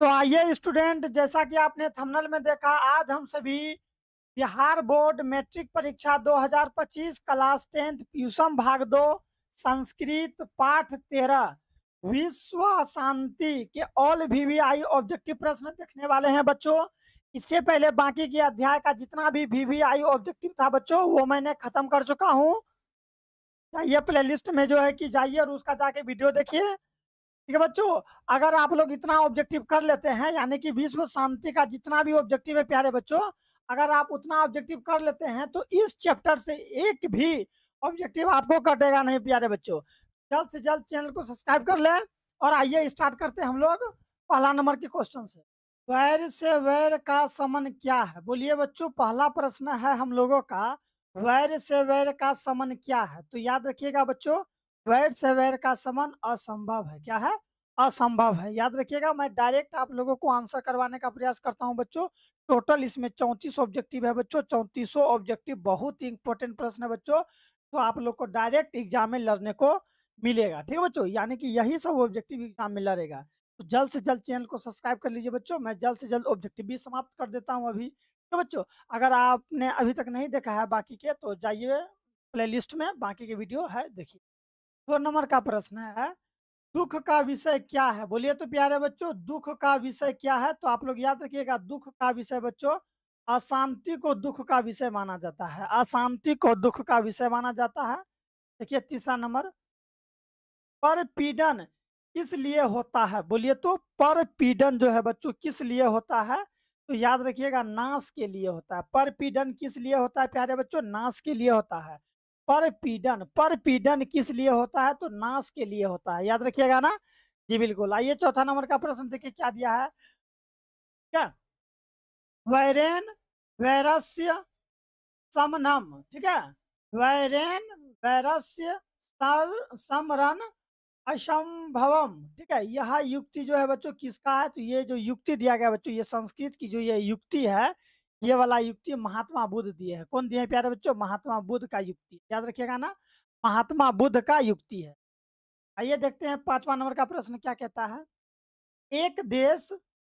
तो आइए स्टूडेंट, जैसा कि आपने थंबनेल में देखा, आज हम सभी बिहार बोर्ड मैट्रिक परीक्षा 2025 क्लास 10th प्यूसम भाग 2 संस्कृत पाठ 13 विश्व शांति के ऑल वीवीआई ऑब्जेक्टिव प्रश्न देखने वाले हैं बच्चों। इससे पहले बाकी के अध्याय का जितना भी वीवीआई ऑब्जेक्टिव था बच्चों, वो मैंने खत्म कर चुका हूँ। जाइए प्लेलिस्ट में जो है कि जाइए और उसका जाके वीडियो देखिए। ठीक है बच्चों, अगर आप लोग इतना ऑब्जेक्टिव कर लेते हैं, यानी कि विश्व शांति का जितना भी ऑब्जेक्टिव है प्यारे बच्चों, अगर आप उतना ऑब्जेक्टिव कर लेते हैं तो इस चैप्टर से एक भी ऑब्जेक्टिव आपको कटेगा नहीं प्यारे बच्चों। जल्द से जल्द चैनल को सब्सक्राइब कर लें और आइए स्टार्ट करते हैं हम लोग पहला नंबर के क्वेश्चन से। वैर से वैर का समन क्या है? बोलिए बच्चों, पहला प्रश्न है हम लोगों का, वैर से वैर का समन क्या है? तो याद रखिएगा बच्चों, वैर से वैर का समन असंभव है। क्या है? असंभव है। याद रखिएगा, मैं डायरेक्ट आप लोगों को आंसर करवाने का प्रयास करता हूं बच्चों। टोटल इसमें 34 ऑब्जेक्टिव है बच्चों। 34 ऑब्जेक्टिव बहुत ही इंपॉर्टेंट प्रश्न है बच्चों, तो आप लोग को डायरेक्ट एग्जाम में लड़ने को मिलेगा। ठीक है बच्चों, यानी कि यही सब ऑब्जेक्टिव एग्जाम में लड़ेगा। तो जल्द से जल्द चैनल को सब्सक्राइब कर लीजिए बच्चों। मैं जल्द से जल्द ऑब्जेक्टिव भी समाप्त कर देता हूँ अभी। ठीक है बच्चों, अगर आपने अभी तक नहीं देखा है बाकी के, तो जाइए प्लेलिस्ट में, बाकी के वीडियो है, देखिए। 2 नंबर का प्रश्न है, दुख का विषय क्या है? बोलिए तो प्यारे बच्चों, दुख का विषय क्या है? तो आप लोग याद रखिएगा, दुख का विषय बच्चों अशांति को दुख का विषय माना जाता है। अशांति को दुख का विषय माना जाता है। देखिए तीसरा नंबर, परपीड़न किस लिए होता है? बोलिए तो परपीड़न जो है बच्चों किस लिए होता है? तो याद रखिएगा, नाश के लिए होता है। परपीड़न किस लिए होता है प्यारे बच्चों? नाश के लिए होता है। परपीड़न, परपीड़न किस लिए होता है? तो नाश के लिए होता है। याद रखिएगा ना जी, बिल्कुल। आइए चौथा नंबर का प्रश्न देखिए क्या दिया है। क्या? वैरेन वैरस्य समनम। ठीक है, वैरेन वैरस्य समरन असंभवम। ठीक है, यह युक्ति जो है बच्चों किसका है? तो ये जो युक्ति दिया गया बच्चों, ये संस्कृत की जो ये युक्ति है, ये वाला युक्ति महात्मा बुद्ध दिए हैं। कौन दिए हैं प्यारे बच्चों? महात्मा बुद्ध का युक्ति। याद रखिएगा ना, महात्मा बुद्ध का युक्ति है। आइए देखते हैं 5वां नंबर का प्रश्न क्या कहता है। एक देश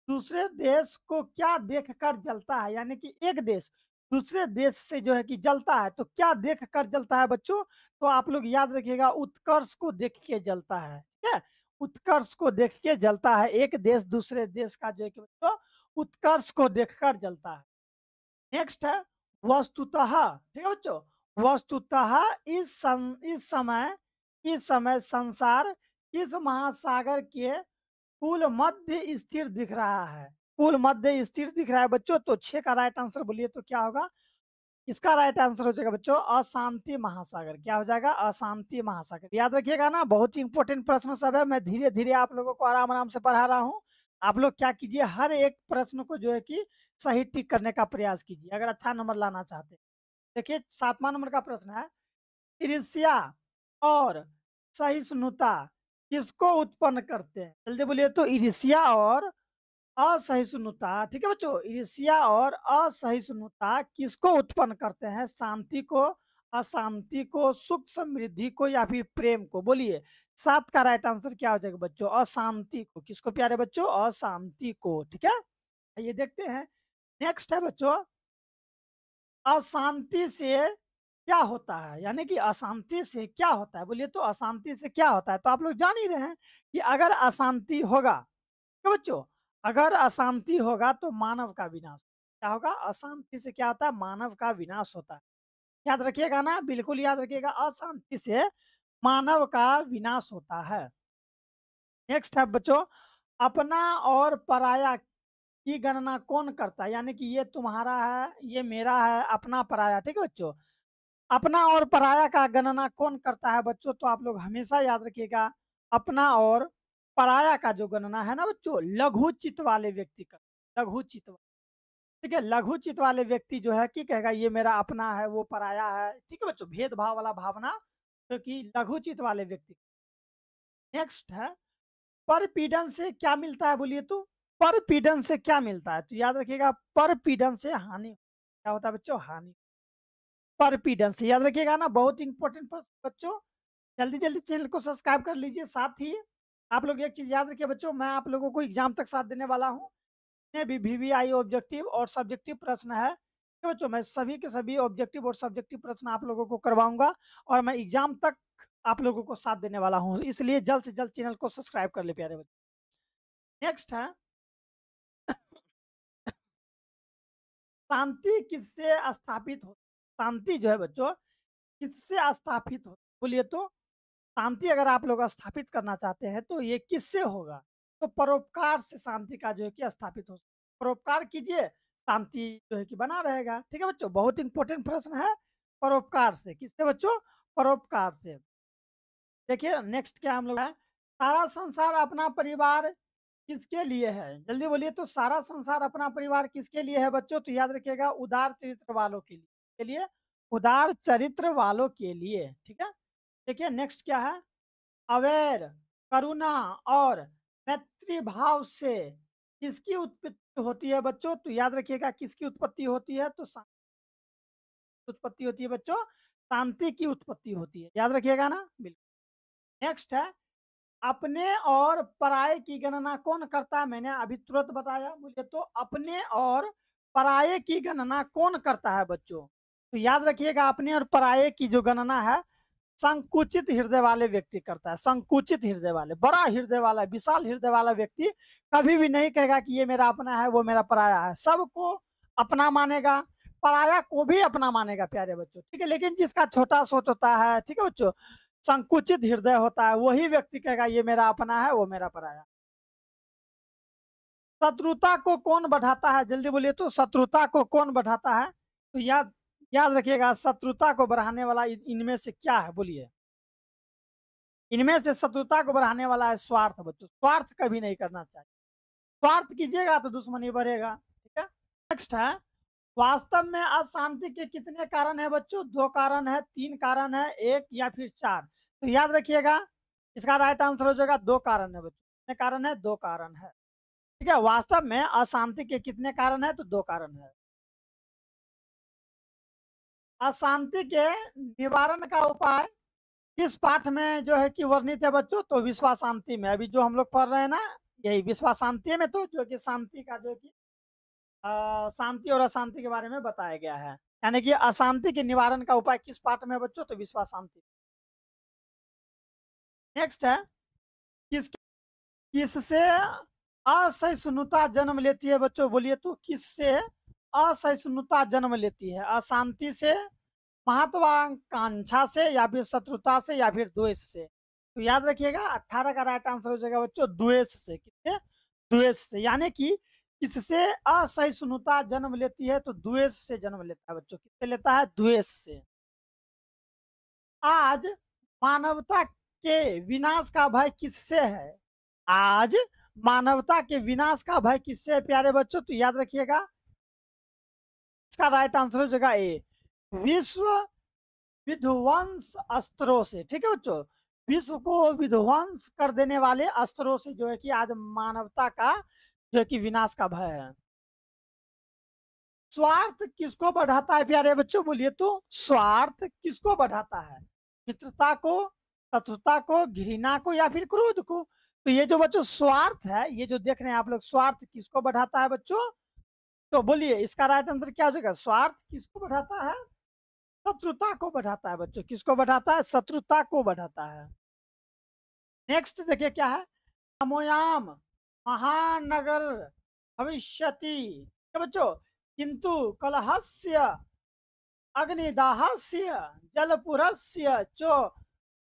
दूसरे देश को क्या देखकर जलता है? यानी कि एक देश दूसरे देश से जो है कि जलता है, तो क्या देखकर जलता है बच्चों? तो आप लोग याद रखिएगा, उत्कर्ष को देख के जलता है। ठीक है, उत्कर्ष को देख के जलता है। एक देश दूसरे देश का जो है कि बच्चों उत्कर्ष को देखकर जलता है। नेक्स्ट है वस्तुतः। ठीक है बच्चों, वस्तुतः इस समय संसार किस महासागर के कुल मध्य स्थिर दिख रहा है? कुल मध्य स्थिर दिख रहा है बच्चों। तो 6 का राइट आंसर बोलिए तो क्या होगा? इसका राइट आंसर हो जाएगा बच्चों अशांति महासागर। क्या हो जाएगा? अशांति महासागर। याद रखिएगा ना, बहुत ही इंपॉर्टेंट प्रश्न सब है। मैं धीरे धीरे आप लोगों को आराम आराम से पढ़ा रहा हूँ। आप लोग क्या कीजिए, हर एक प्रश्न को जो है कि सही टिक करने का प्रयास कीजिए अगर अच्छा नंबर लाना चाहते हैं। देखिए 7वां नंबर का प्रश्न है, ईर्ष्या और सहिष्णुता किसको उत्पन्न करते हैं? जल्दी बोलिए तो, ईर्ष्या और असहिष्णुता। ठीक है बच्चों, ईर्ष्या और असहिष्णुता किसको उत्पन्न करते हैं? शांति को, अशांति को, सुख समृद्धि को, या फिर प्रेम को? बोलिए 7 का राइट आंसर क्या हो जाएगा बच्चों? अशांति को। किसको प्यारे बच्चों? अशांति को। ठीक है, ये देखते हैं। नेक्स्ट है बच्चों, अशांति से क्या होता है? यानी कि अशांति से क्या होता है? बोलिए तो अशांति से क्या होता है? तो आप लोग जान ही रहे हैं कि अगर अशांति होगा, क्या बच्चों, अगर अशांति होगा तो मानव का विनाश। क्या होगा? अशांति से क्या होता है? मानव का विनाश होता है। याद रखिएगा ना, बिल्कुल याद रखिएगा, अशांति से मानव का विनाश होता है। नेक्स्ट है बच्चों, अपना और पराया की गणना कौन करता है? यानी कि ये तुम्हारा है, ये मेरा है, अपना पराया। ठीक है बच्चों, अपना और पराया का गणना कौन करता है बच्चों? तो आप लोग हमेशा याद रखिएगा, अपना और पराया का जो गणना है ना बच्चों, लघु चित्त वाले व्यक्ति का। लघु चित्त, ठीक है, लघु चित्त वाले व्यक्ति जो है कि कहेगा ये मेरा अपना है, वो पराया है। ठीक है बच्चों, भेदभाव वाला भावना जो कि लघु चित्त वाले व्यक्ति। नेक्स्ट है, परपीड़न से क्या मिलता है? बोलिए तो, परपीड़न से क्या मिलता है? तो याद रखिएगा, परपीड़न से हानि। क्या होता है बच्चों? हानि। परपीड़न से, याद रखिएगा ना, बहुत इंपॉर्टेंट बच्चों। जल्दी जल्दी चैनल को सब्सक्राइब कर लीजिए, साथ ही आप लोग एक चीज याद रखिए बच्चों, मैं आप लोगों को एग्जाम तक साथ देने वाला हूँ। जितने भी वीवीआई ऑब्जेक्टिव और सब्जेक्टिव प्रश्न है, ठीक है बच्चों, मैं सभी के सभी ऑब्जेक्टिव और सब्जेक्टिव प्रश्न आप लोगों को करवाऊंगा और मैं एग्जाम तक आप लोगों को साथ देने वाला हूँ। इसलिए जल्द से जल्द चैनल को सब्सक्राइब कर ले प्यारे बच्चों। नेक्स्ट है, शांति किससे स्थापित हो? शांति जो है बच्चों किससे स्थापित हो? बोलिए तो। शांति अगर आप लोग स्थापित करना चाहते हैं तो ये किससे होगा? तो परोपकार से शांति का जो है कि स्थापित हो। परोपकार कीजिए, शांति जो है कि बना रहेगा। ठीक है बच्चों, बहुत इंपॉर्टेंट प्रश्न है। परोपकार से, किससे बच्चों? परोपकार से। देखिए नेक्स्ट क्या हम लोग है, सारा संसार अपना परिवार किसके लिए है? जल्दी बोलिए तो, सारा संसार अपना परिवार किसके लिए है बच्चों? तो याद रखिएगा, उदार चरित्र वालों के लिए। के लिए उदार चरित्र वालों के लिए। ठीक है। देखिए नेक्स्ट क्या है, अवैर, करुणा और मैत्री भाव से किसकी उत्पत्ति होती है बच्चों? तो याद रखिएगा, किसकी उत्पत्ति होती है? तो उत्पत्ति होती है बच्चों, शांति की उत्पत्ति होती है। याद रखिएगा ना, बिल्कुल। नेक्स्ट है, अपने और पराये की गणना कौन करता है? मैंने अभी तुरंत बताया मुझे। तो अपने और पराये की गणना कौन करता है बच्चों? तो याद रखिएगा, अपने और पराये की जो गणना है संकुचित हृदय वाले व्यक्ति करता है। संकुचित हृदय वाले, बड़ा हृदय वाला, विशाल हृदय वाला व्यक्ति कभी भी नहीं कहेगा कि ये मेरा अपना है, वो मेरा पराया है। सबको अपना मानेगा, पराया को भी अपना मानेगा प्यारे बच्चों। ठीक है, लेकिन जिसका छोटा सोच होता है, ठीक है बच्चों, संकुचित हृदय होता है, वही व्यक्ति कहेगा ये मेरा अपना है, वो मेरा पराया। शत्रुता को कौन बढ़ाता है? जल्दी बोलिए तो, शत्रुता को कौन बढ़ाता है? तो याद याद रखिएगा, शत्रुता को बढ़ाने वाला इनमें से क्या है? बोलिए। इनमें से शत्रुता को बढ़ाने वाला है स्वार्थ बच्चों। स्वार्थ कभी नहीं करना चाहिए। स्वार्थ कीजिएगा तो दुश्मनी बढ़ेगा। ठीक है। नेक्स्ट है, वास्तव में अशांति के कितने कारण है बच्चों? 2 कारण है, 3 कारण है, 1 या फिर 4? तो याद रखिएगा, इसका राइट आंसर हो जाएगा 2 कारण है बच्चों। कितने कारण है? 2 कारण है। ठीक है, वास्तव में अशांति के कितने कारण है? तो 2 कारण है। अशांति के निवारण का उपाय किस पाठ में जो है कि वर्णित है बच्चों? तो विश्वा शांति में। अभी जो हम लोग पढ़ रहे हैं ना, यही विश्वा शांति में, तो जो कि शांति का जो कि शांति और अशांति के बारे में बताया गया है। यानी कि अशांति के निवारण का उपाय किस पाठ में बच्चों? तो विश्वा शांति। नेक्स्ट है, किस किससे असहिष्णुता जन्म लेती है बच्चों? बोलिए तो, किससे असहिष्णुता जन्म लेती है? अशांति से, महत्वाकांक्षा से, या फिर शत्रुता से, या फिर द्वेष से? तो याद रखिएगा, 18 का राइट आंसर हो जाएगा बच्चों द्वेष से। किससे? द्वेष से। यानी कि किससे असहिष्णुता जन्म लेती है? तो द्वेष से जन्म लेता है बच्चों। किससे लेता है? द्वेष से। आज मानवता के विनाश का भय किससे है? आज मानवता के विनाश का भय किससे है प्यारे बच्चों? तो याद रखिएगा, इसका राइट आंसर हो जाएगा ए, विश्व विध्वंस अस्त्रों से। ठीक है बच्चों, विश्व को विध्वंस कर देने वाले अस्त्रों से जो है कि आज मानवता का जो है कि विनाश का भय है। स्वार्थ किसको बढ़ाता है प्यारे बच्चों? बोलिए तो, स्वार्थ किसको बढ़ाता है? मित्रता को, शत्रुता को, घृणा को, या फिर क्रोध को? तो ये जो बच्चों स्वार्थ है, ये जो देख रहे हैं आप लोग, स्वार्थ किसको बढ़ाता है बच्चों? तो बोलिए, इसका राइट आंसर क्या हो जाएगा? स्वार्थ किसको बढ़ाता है? शत्रुता को बढ़ाता है बच्चों। किसको बढ़ाता है? शत्रुता को बढ़ाता है। नेक्स्ट देखिए क्या है, अमोयाम महानगर भविष्यति। क्या बच्चों? किंतु कलहस्य अग्निदाहस्य जलपुरस्य चो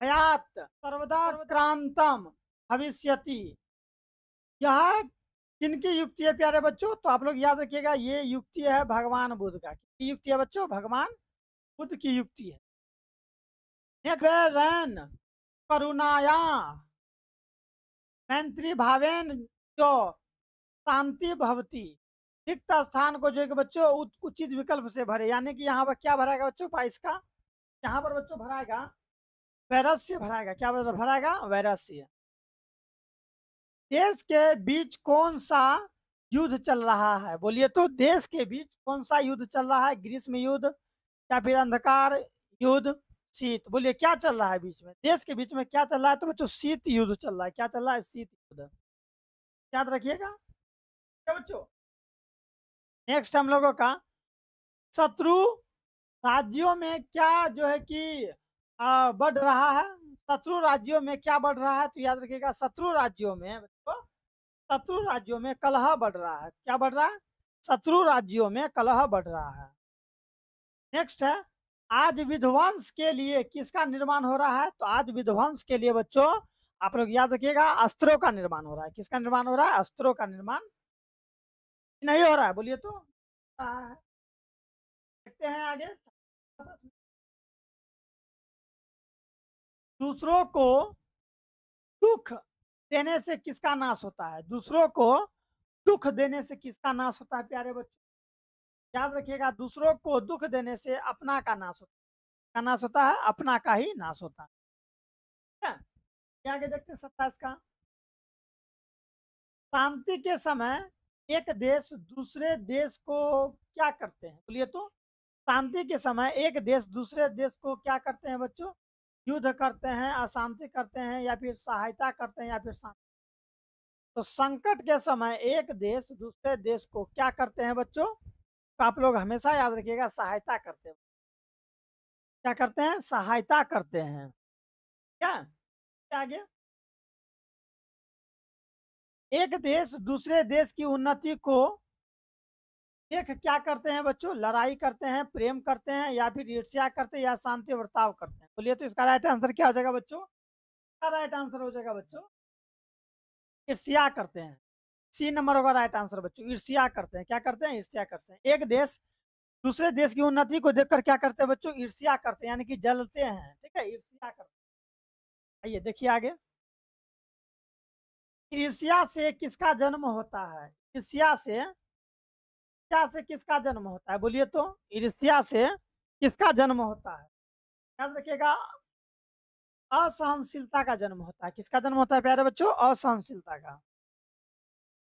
हयात सर्वदा क्रांतम भविष्यति। यह किनकी युक्ति है प्यारे बच्चों? तो आप लोग याद रखिएगा, ये युक्ति है भगवान बुद्ध का। किसकी युक्ति है बच्चों? भगवान बुद्ध की युक्ति है। रैन करुणाया मैत्री भावेन जो शांति भवती। रिक्त स्थान को जो है कि बच्चों उचित विकल्प से भरे। यानी कि यहाँ पर क्या भराएगा बच्चों? 22 का यहाँ पर बच्चों भराएगा वैरस्य भराएगा। क्या भराएगा? वैरस्य। देश के बीच कौन सा युद्ध चल रहा है? बोलिए तो, देश के बीच कौन सा युद्ध चल रहा है? ग्रीष्म युद्ध, या फिर अंधकार युद्ध, शीत। बोलिए क्या चल रहा है बीच में? देश के बीच में क्या चल रहा है? तो बच्चों शीत युद्ध चल रहा है। क्या चल रहा है? शीत युद्ध। याद रखिएगा। क्या बच्चों? नेक्स्ट हम लोगों का शत्रु राज्यों में क्या जो है कि बढ़ रहा है? शत्रु राज्यों में क्या बढ़ रहा है? तो याद रखिएगा, शत्रु राज्यों में बच्चों, शत्रु राज्यों में कलह बढ़ रहा है। क्या बढ़ रहा है? शत्रु राज्यों में कलह बढ़ रहा है। नेक्स्ट है, आज विध्वंस के लिए किसका निर्माण हो रहा है? तो आज विध्वंस के लिए बच्चों आप लोग याद रखिएगा, अस्त्रों का निर्माण हो रहा है। किसका निर्माण हो रहा है? अस्त्रों का निर्माण नहीं हो रहा है। बोलिए तो रहा है। देखते हैं आगे। दूसरों को दुख देने से किसका नाश होता है? दूसरों को दुख देने से किसका नाश होता है प्यारे बच्चों? याद रखिएगा, दूसरों को दुख देने से अपना का नाश होता है। का नाश होता है, अपना का ही नाश होता है। ठीक है? ये आगे देखते हैं 27 का। शांति के समय एक देश दूसरे देश को क्या करते हैं? बोलिए तो। शांति के समय एक देश दूसरे देश को क्या करते हैं बच्चों? युद्ध करते हैं, अशांति करते हैं, या फिर सहायता करते हैं, या फिर शांति। तो संकट के समय एक देश दूसरे देश को क्या करते हैं बच्चों? तो आप लोग हमेशा याद रखिएगा, सहायता करते हैं। क्या करते हैं? सहायता करते हैं। क्या? क्या आगे? एक देश दूसरे देश की उन्नति को देख क्या करते हैं बच्चों? लड़ाई करते हैं, प्रेम करते हैं, या फिर ईर्ष्या करते हैं, या शांति बर्ताव करते हैं। बोलिए तो इसका राइट आंसर क्या हो जाएगा बच्चों? इसका राइट आंसर हो जाएगा बच्चों, ईर्ष्या करते हैं। सी नंबर होगा राइट आंसर बच्चों, ईर्ष्या करते हैं। क्या करते हैं? ईर्ष्या करते हैं। एक देश दूसरे देश की उन्नति को देखकर क्या करते हैं बच्चों? ईर्ष्या करते हैं, यानी कि जलते हैं। ठीक है, ईर्ष्या करते हैं। आइए देखिए आगे। ईर्ष्या से किसका जन्म होता है? ईर्ष्या से किसका जन्म होता है? बोलिए तो। ईर्ष्या से किसका जन्म होता है? याद रखिएगा, असहनशीलता का जन्म होता है। किसका जन्म होता है प्यारे बच्चों? असहनशीलता का।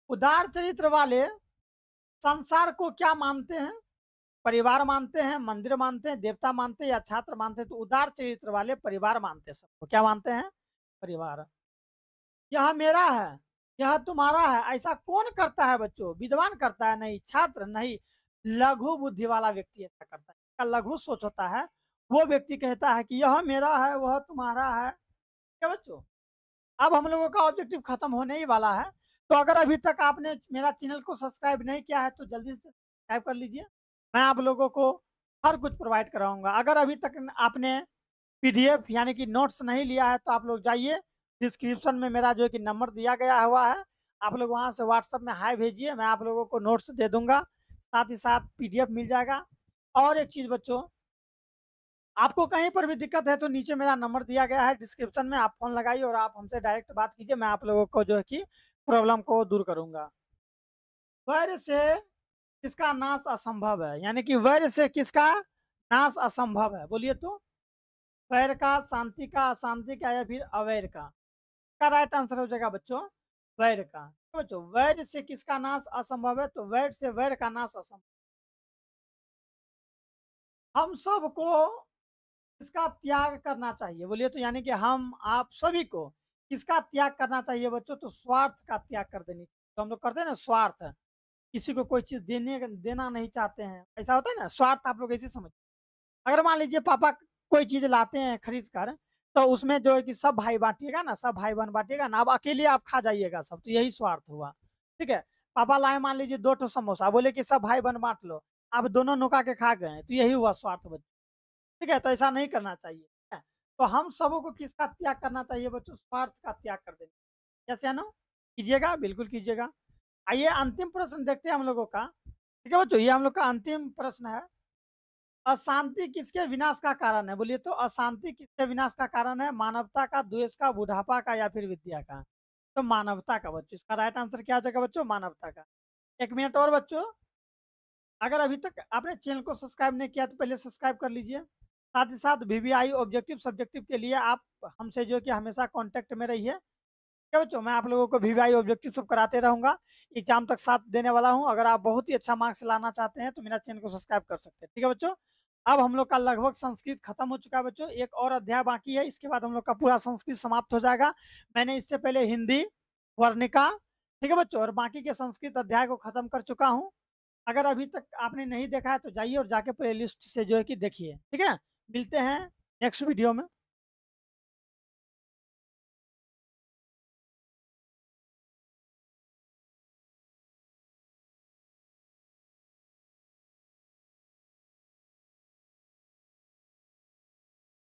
उदार चरित्र वाले संसार को क्या मानते हैं? परिवार मानते हैं, मंदिर मानते हैं, देवता मानते हैं, या छात्र मानते हैं? तो उदार चरित्र वाले परिवार मानते हैं। सबको क्या मानते हैं? परिवार। यह मेरा है, यह तुम्हारा है, ऐसा कौन करता है बच्चों? विद्वान करता है? नहीं। छात्र? नहीं। लघु बुद्धि वाला व्यक्ति ऐसा करता है। इसका लघु सोच होता है, वो व्यक्ति कहता है कि यह मेरा है, वह तुम्हारा है। क्या बच्चों? अब हम लोगों का ऑब्जेक्टिव खत्म होने ही वाला है। तो अगर अभी तक आपने मेरा चैनल को सब्सक्राइब नहीं किया है तो जल्दी से सब्सक्राइब कर लीजिए। मैं आप लोगों को हर कुछ प्रोवाइड कराऊंगा। अगर अभी तक आपने पीडीएफ यानी कि नोट्स नहीं लिया है तो आप लोग जाइए, डिस्क्रिप्शन में मेरा जो है कि नंबर दिया गया हुआ है, आप लोग वहां से व्हाट्सएप में हाई भेजिए, मैं आप लोगों को नोट्स दे दूंगा, साथ ही साथ पीडीएफ मिल जाएगा। और एक चीज बच्चों, आपको कहीं पर भी दिक्कत है तो नीचे मेरा नंबर दिया गया है डिस्क्रिप्शन में, आप फोन लगाइए और आप हमसे डायरेक्ट बात कीजिए, मैं आप लोगों को जो है कि प्रॉब्लम को दूर करूंगा। वैर से किसका नाश असंभव है? यानी कि वैर से किसका नाश असंभव है? बोलिए तो। वैर का, शांति का, अशांति का, या फिर अवैर का? क्या राइट आंसर हो जाएगा बच्चों? वैर का। तो बच्चों वैर से किसका नाश असंभव है? तो वैर से वैर का नाश असंभव। हम सबको किसका त्याग करना चाहिए? बोलिए तो। यानी कि हम आप सभी को किसका त्याग करना चाहिए बच्चों? तो स्वार्थ का त्याग कर देनी चाहिए। तो हम लोग करते हैं ना स्वार्थ, किसी को कोई चीज देना नहीं चाहते हैं, ऐसा होता है ना, स्वार्थ आप लोग ऐसे समझ। अगर मान लीजिए पापा कोई चीज लाते हैं खरीद कर, तो उसमें जो है कि सब भाई बांटिएगा ना, सब भाई बहन बांटिएगा ना, अब अकेले आप खा जाइएगा सब, तो यही स्वार्थ हुआ। ठीक है, पापा लाए मान लीजिए 2 ठो समोसा, बोले कि सब भाई बहन बांट लो, आप दोनों नुका के खा गए, तो यही हुआ स्वार्थ बच्चों। ठीक है, तो ऐसा नहीं करना चाहिए। ठीक है? तो हम सबों को किसका त्याग करना चाहिए बच्चों? स्वार्थ का त्याग कर देना। यस या नो? कीजिएगा, बिल्कुल कीजिएगा। आइए अंतिम प्रश्न देखते हैं हम लोगों का। ठीक है बच्चों, ये हम लोग का अंतिम प्रश्न है। अशांति किसके विनाश का कारण है? बोलिए तो। अशांति किसके विनाश का कारण है? मानवता का, द्वेष का, बुढ़ापा का, या फिर विद्या का? तो मानवता का बच्चों। इसका राइट आंसर क्या हो जाएगा बच्चों? मानवता का। 1 मिनट और बच्चों, अगर अभी तक आपने चैनल को सब्सक्राइब नहीं किया तो पहले सब्सक्राइब कर लीजिए। साथ ही साथ वीवीआई ऑब्जेक्टिव सब्जेक्टिव के लिए आप हमसे जो है कि हमेशा कांटेक्ट में रहिए। क्या बच्चों, मैं आप लोगों को वीवीआई ऑब्जेक्टिव सब कराते रहूंगा, एग्जाम तक साथ देने वाला हूं। अगर आप बहुत ही अच्छा मार्क्स लाना चाहते हैं तो मेरा चैनल को सब्सक्राइब कर सकते हैं। ठीक है बच्चों। अब हम लोग का लगभग संस्कृत खत्म हो चुका है बच्चों, एक और अध्याय बाकी है, इसके बाद हम लोग का पूरा संस्कृत समाप्त हो जाएगा। मैंने इससे पहले हिंदी, वर्णिका, ठीक है बच्चों, और बाकी के संस्कृत अध्याय को खत्म कर चुका हूँ। अगर अभी तक आपने नहीं देखा है तो जाइए और जाके प्लेलिस्ट से जो है कि देखिए, ठीक है। मिलते हैं नेक्स्ट वीडियो में।